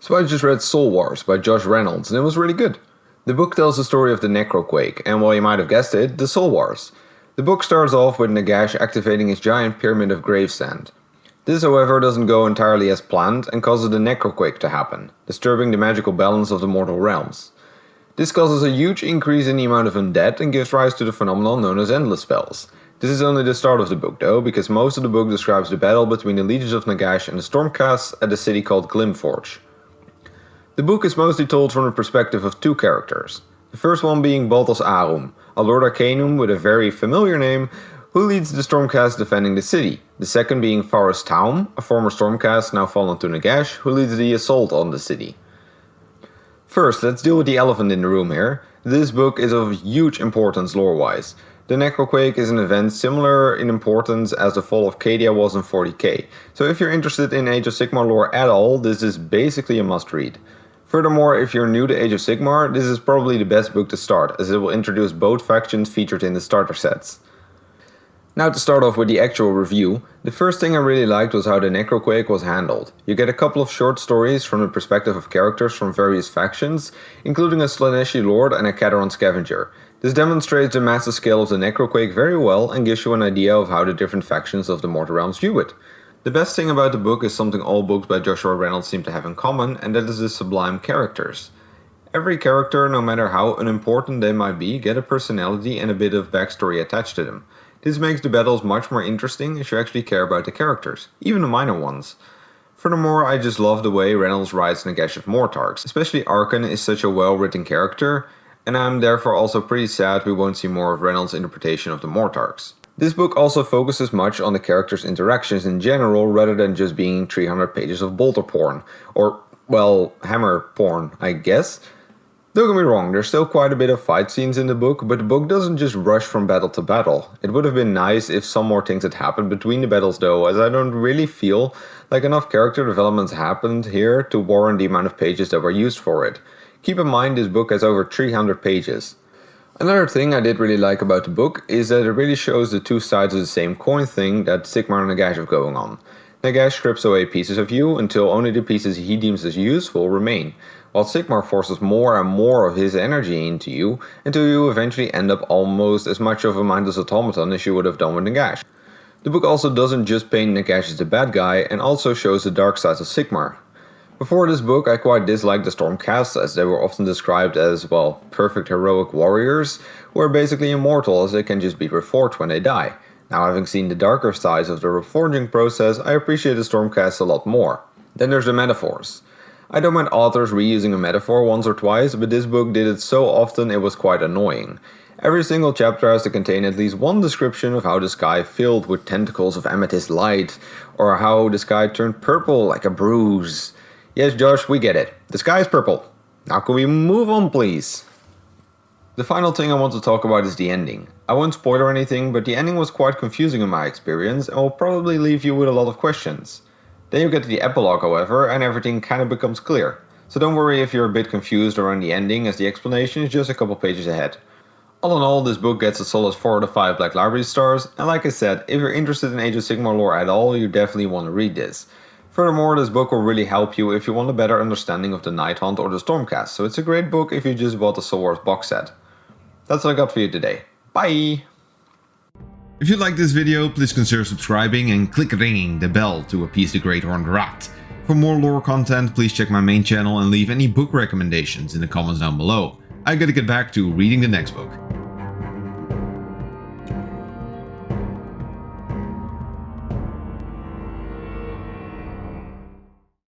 So I just read Soul Wars by Josh Reynolds and it was really good. The book tells the story of the Necroquake, and well, you might have guessed it, the Soul Wars. The book starts off with Nagash activating his giant pyramid of gravesand. This however doesn't go entirely as planned and causes the Necroquake to happen, disturbing the magical balance of the mortal realms. This causes a huge increase in the amount of undead and gives rise to the phenomenon known as endless spells. This is only the start of the book though, because most of the book describes the battle between the legions of Nagash and the Stormcasts at a city called Glimforge. The book is mostly told from the perspective of two characters. The first one being Balthas Arum, a Lord Arcanum with a very familiar name, who leads the Stormcast defending the city. The second being Faris Taum, a former Stormcast now fallen to Nagash, who leads the assault on the city. First, let's deal with the elephant in the room here. This book is of huge importance lore-wise. The Necroquake is an event similar in importance as the fall of Cadia was in 40k, so if you're interested in Age of Sigmar lore at all, this is basically a must-read. Furthermore, if you're new to Age of Sigmar, this is probably the best book to start, as it will introduce both factions featured in the starter sets. Now to start off with the actual review, the first thing I really liked was how the Necroquake was handled. You get a couple of short stories from the perspective of characters from various factions, including a Slaaneshi Lord and a Khadron Scavenger. This demonstrates the massive scale of the Necroquake very well and gives you an idea of how the different factions of the Mortal Realms view it. The best thing about the book is something all books by Joshua Reynolds seem to have in common, and that is the sublime characters. Every character, no matter how unimportant they might be, get a personality and a bit of backstory attached to them. This makes the battles much more interesting as you actually care about the characters, even the minor ones. Furthermore, I just love the way Reynolds writes Nagash of Mortarks, especially Arkan is such a well written character, and I'm therefore also pretty sad we won't see more of Reynolds' interpretation of the Mortarks. This book also focuses much on the characters' interactions in general rather than just being 300 pages of bolter porn, or, well, hammer porn, I guess. Don't get me wrong, there's still quite a bit of fight scenes in the book, but the book doesn't just rush from battle to battle. It would have been nice if some more things had happened between the battles though, as I don't really feel like enough character developments happened here to warrant the amount of pages that were used for it. Keep in mind this book has over 300 pages. Another thing I did really like about the book is that it really shows the two sides of the same coin thing that Sigmar and Nagash have going on. Nagash strips away pieces of you until only the pieces he deems as useful remain, while Sigmar forces more and more of his energy into you until you eventually end up almost as much of a mindless automaton as you would have done with Nagash. The book also doesn't just paint Nagash as the bad guy and also shows the dark sides of Sigmar. Before this book I quite disliked the Stormcasts as they were often described as, well, perfect heroic warriors who are basically immortal as they can just be reforged when they die. Now having seen the darker sides of the reforging process, I appreciate the Stormcasts a lot more. Then there's the metaphors. I don't mind authors reusing a metaphor once or twice, but this book did it so often it was quite annoying. Every single chapter has to contain at least one description of how the sky filled with tentacles of amethyst light, or how the sky turned purple like a bruise. Yes, Josh, we get it. The sky is purple. Now can we move on, please? The final thing I want to talk about is the ending. I won't spoiler anything, but the ending was quite confusing in my experience and will probably leave you with a lot of questions. Then you get to the epilogue, however, and everything kind of becomes clear. So don't worry if you're a bit confused around the ending, as the explanation is just a couple pages ahead. All in all, this book gets a solid 4 out of 5 Black Library stars, and like I said, if you're interested in Age of Sigmar lore at all, you definitely want to read this. Furthermore, this book will really help you if you want a better understanding of the Night Hunt or the Stormcast, so it's a great book if you just bought the Soul Wars box set. That's all I got for you today. Bye! If you like this video, please consider subscribing and click ringing the bell to appease the Great Horned Rat. For more lore content, please check my main channel and leave any book recommendations in the comments down below. I gotta get back to reading the next book.